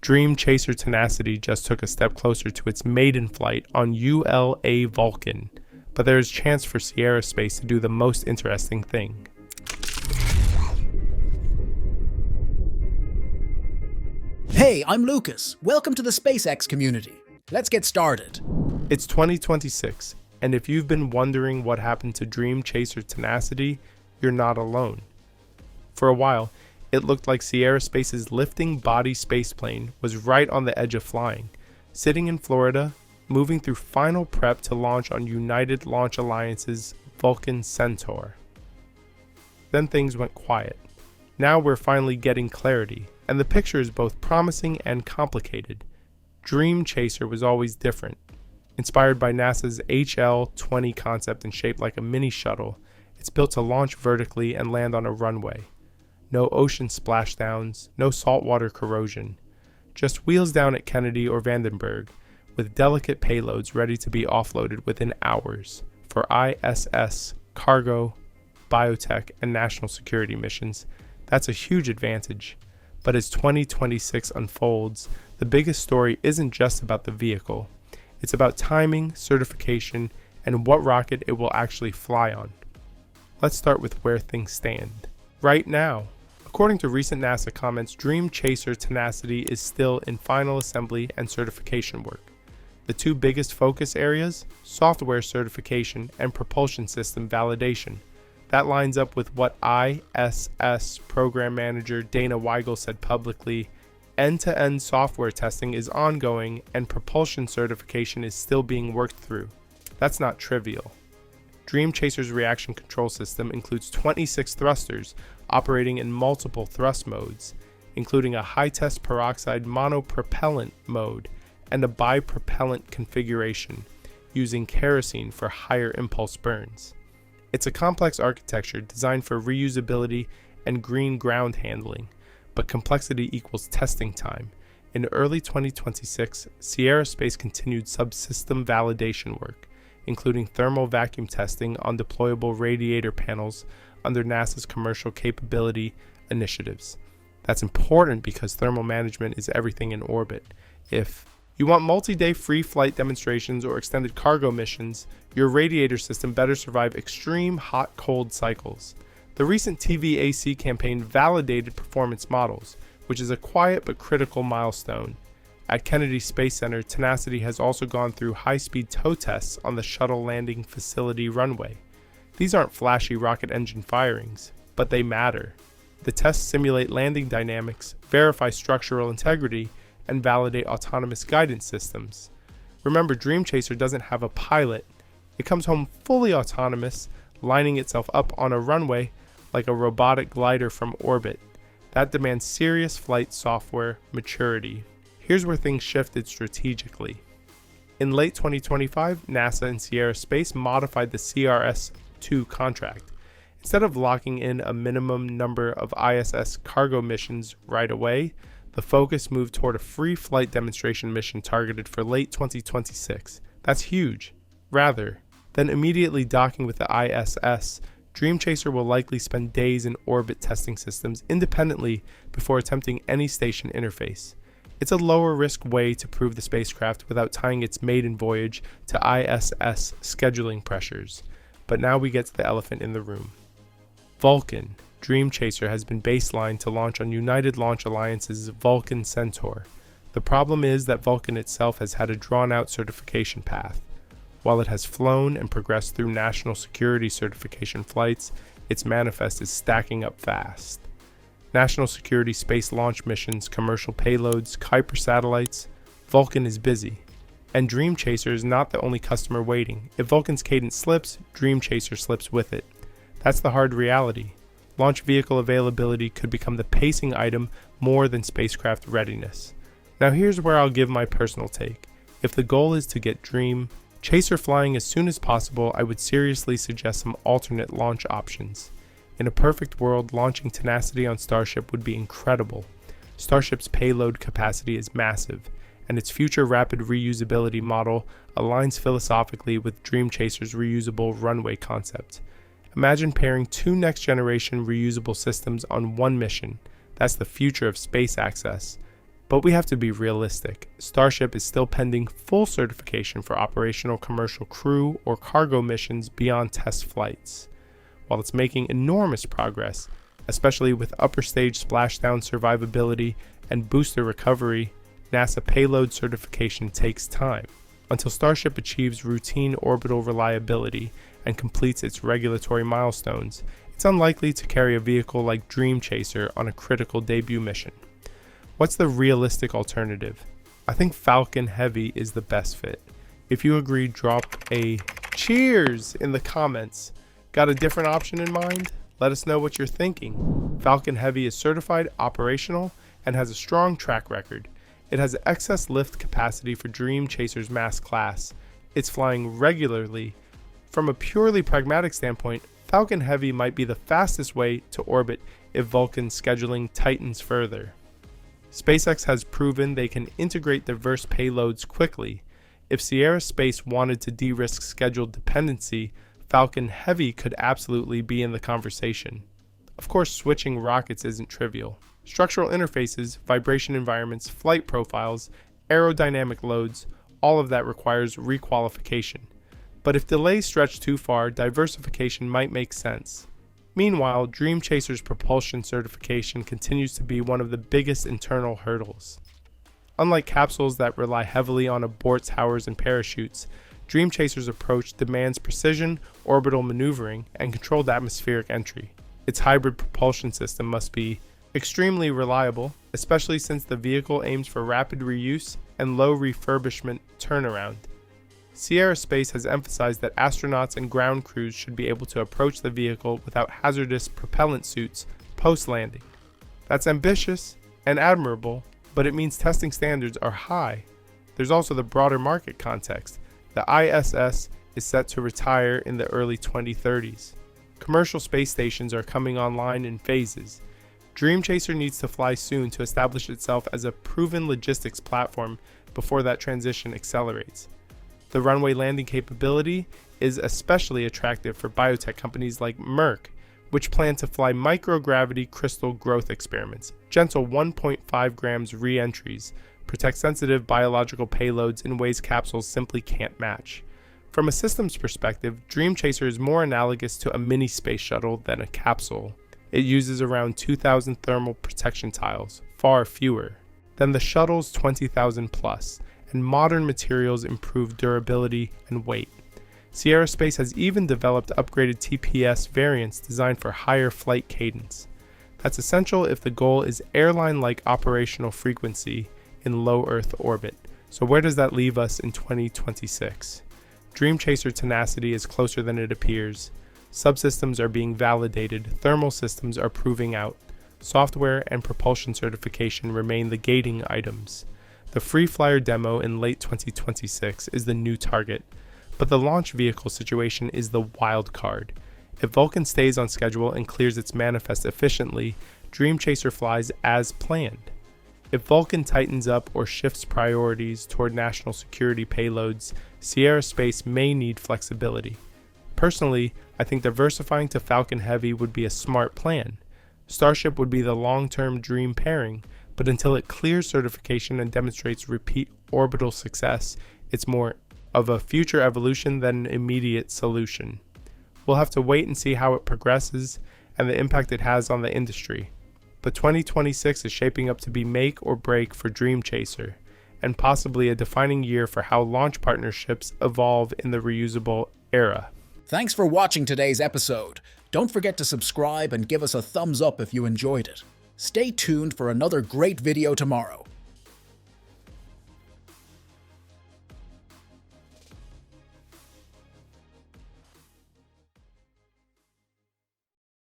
Dream Chaser Tenacity just took a step closer to its maiden flight on ULA Vulcan, but there is chance for Sierra Space to do the most interesting thing. Hey, I'm Lucas. Welcome to the SpaceX community. Let's get started. It's 2026, and if you've been wondering what happened to Dream Chaser Tenacity, you're not alone. For a while, it looked like Sierra Space's lifting body spaceplane was right on the edge of flying, sitting in Florida, moving through final prep to launch on United Launch Alliance's Vulcan Centaur. Then things went quiet. Now we're finally getting clarity, and the picture is both promising and complicated. Dream Chaser was always different. Inspired by NASA's HL-20 concept and shaped like a mini shuttle, it's built to launch vertically and land on a runway. No ocean splashdowns, no saltwater corrosion. Just wheels down at Kennedy or Vandenberg, with delicate payloads ready to be offloaded within hours for ISS, cargo, biotech, and national security missions. That's a huge advantage. But as 2026 unfolds, the biggest story isn't just about the vehicle. It's about timing, certification, and what rocket it will actually fly on. Let's start with where things stand. Right now, according to recent NASA comments, Dream Chaser Tenacity is still in final assembly and certification work. The two biggest focus areas, software certification and propulsion system validation. That lines up with what ISS program manager Dana Weigel said publicly. End-to-end software testing is ongoing and propulsion certification is still being worked through. That's not trivial. Dream Chaser's reaction control system includes 26 thrusters operating in multiple thrust modes, including a high-test peroxide monopropellant mode and a bipropellant configuration, using kerosene for higher impulse burns. It's a complex architecture designed for reusability and green ground handling, but complexity equals testing time. In early 2026, Sierra Space continued subsystem validation work, including thermal vacuum testing on deployable radiator panels under NASA's commercial capability initiatives. That's important because thermal management is everything in orbit. If you want multi-day free flight demonstrations or extended cargo missions, your radiator system better survive extreme hot-cold cycles. The recent TVAC campaign validated performance models, which is a quiet but critical milestone. At Kennedy Space Center, Tenacity has also gone through high-speed tow tests on the shuttle landing facility runway. These aren't flashy rocket engine firings, but they matter. The tests simulate landing dynamics, verify structural integrity, and validate autonomous guidance systems. Remember, Dream Chaser doesn't have a pilot. It comes home fully autonomous, lining itself up on a runway like a robotic glider from orbit. That demands serious flight software maturity. Here's where things shifted strategically. In late 2025, NASA and Sierra Space modified the CRS-2 contract. Instead of locking in a minimum number of ISS cargo missions right away, the focus moved toward a free flight demonstration mission targeted for late 2026. That's huge. Rather than immediately docking with the ISS, Dream Chaser will likely spend days in orbit testing systems independently before attempting any station interface. It's a lower risk way to prove the spacecraft without tying its maiden voyage to ISS scheduling pressures. But now we get to the elephant in the room. Vulcan. Dream Chaser has been baselined to launch on United Launch Alliance's Vulcan Centaur. The problem is that Vulcan itself has had a drawn-out certification path. While it has flown and progressed through national security certification flights, its manifest is stacking up fast. National security space launch missions, commercial payloads, Kuiper satellites, Vulcan is busy. And Dream Chaser is not the only customer waiting. If Vulcan's cadence slips, Dream Chaser slips with it. That's the hard reality. Launch vehicle availability could become the pacing item more than spacecraft readiness. Now here's where I'll give my personal take. If the goal is to get Dream Chaser flying as soon as possible, I would seriously suggest some alternate launch options. In a perfect world, launching Tenacity on Starship would be incredible. Starship's payload capacity is massive, and its future rapid reusability model aligns philosophically with Dream Chaser's reusable runway concept. Imagine pairing two next-generation reusable systems on one mission. That's the future of space access. But we have to be realistic. Starship is still pending full certification for operational commercial crew or cargo missions beyond test flights. While it's making enormous progress, especially with upper stage splashdown survivability and booster recovery, NASA payload certification takes time. Until Starship achieves routine orbital reliability and completes its regulatory milestones, it's unlikely to carry a vehicle like Dream Chaser on a critical debut mission. What's the realistic alternative? I think Falcon Heavy is the best fit. If you agree, drop a cheers in the comments. Got a different option in mind? Let us know what you're thinking. Falcon Heavy is certified, operational, and has a strong track record. It has excess lift capacity for Dream Chaser's mass class. It's flying regularly. From a purely pragmatic standpoint, Falcon Heavy might be the fastest way to orbit if Vulcan's scheduling tightens further. SpaceX has proven they can integrate diverse payloads quickly. If Sierra Space wanted to de-risk scheduled dependency, Falcon Heavy could absolutely be in the conversation. Of course, switching rockets isn't trivial. Structural interfaces, vibration environments, flight profiles, aerodynamic loads, all of that requires requalification. But if delays stretch too far, diversification might make sense. Meanwhile, Dream Chaser's propulsion certification continues to be one of the biggest internal hurdles. Unlike capsules that rely heavily on abort towers and parachutes, Dream Chaser's approach demands precision, orbital maneuvering, and controlled atmospheric entry. Its hybrid propulsion system must be extremely reliable, especially since the vehicle aims for rapid reuse and low refurbishment turnaround. Sierra Space has emphasized that astronauts and ground crews should be able to approach the vehicle without hazardous propellant suits post-landing. That's ambitious and admirable, but it means testing standards are high. There's also the broader market context. The ISS is set to retire in the early 2030s. Commercial space stations are coming online in phases. Dream Chaser needs to fly soon to establish itself as a proven logistics platform before that transition accelerates. The runway landing capability is especially attractive for biotech companies like Merck, which plan to fly microgravity crystal growth experiments, gentle 1.5 grams re-entries, protect sensitive biological payloads in ways capsules simply can't match. From a systems perspective, Dream Chaser is more analogous to a mini space shuttle than a capsule. It uses around 2,000 thermal protection tiles, far fewer than the shuttle's 20,000 plus, and modern materials improve durability and weight. Sierra Space has even developed upgraded TPS variants designed for higher flight cadence. That's essential if the goal is airline-like operational frequency in low Earth orbit. So where does that leave us in 2026? Dream Chaser Tenacity is closer than it appears. Subsystems are being validated, thermal systems are proving out. Software and propulsion certification remain the gating items. The Free Flyer demo in late 2026 is the new target, but the launch vehicle situation is the wild card. If Vulcan stays on schedule and clears its manifest efficiently, Dream Chaser flies as planned. If Vulcan tightens up or shifts priorities toward national security payloads, Sierra Space may need flexibility. Personally, I think diversifying to Falcon Heavy would be a smart plan. Starship would be the long-term dream pairing, but until it clears certification and demonstrates repeat orbital success, it's more of a future evolution than an immediate solution. We'll have to wait and see how it progresses and the impact it has on the industry. But 2026 is shaping up to be make or break for Dream Chaser, and possibly a defining year for how launch partnerships evolve in the reusable era. Thanks for watching today's episode. Don't forget to subscribe and give us a thumbs up if you enjoyed it. Stay tuned for another great video tomorrow.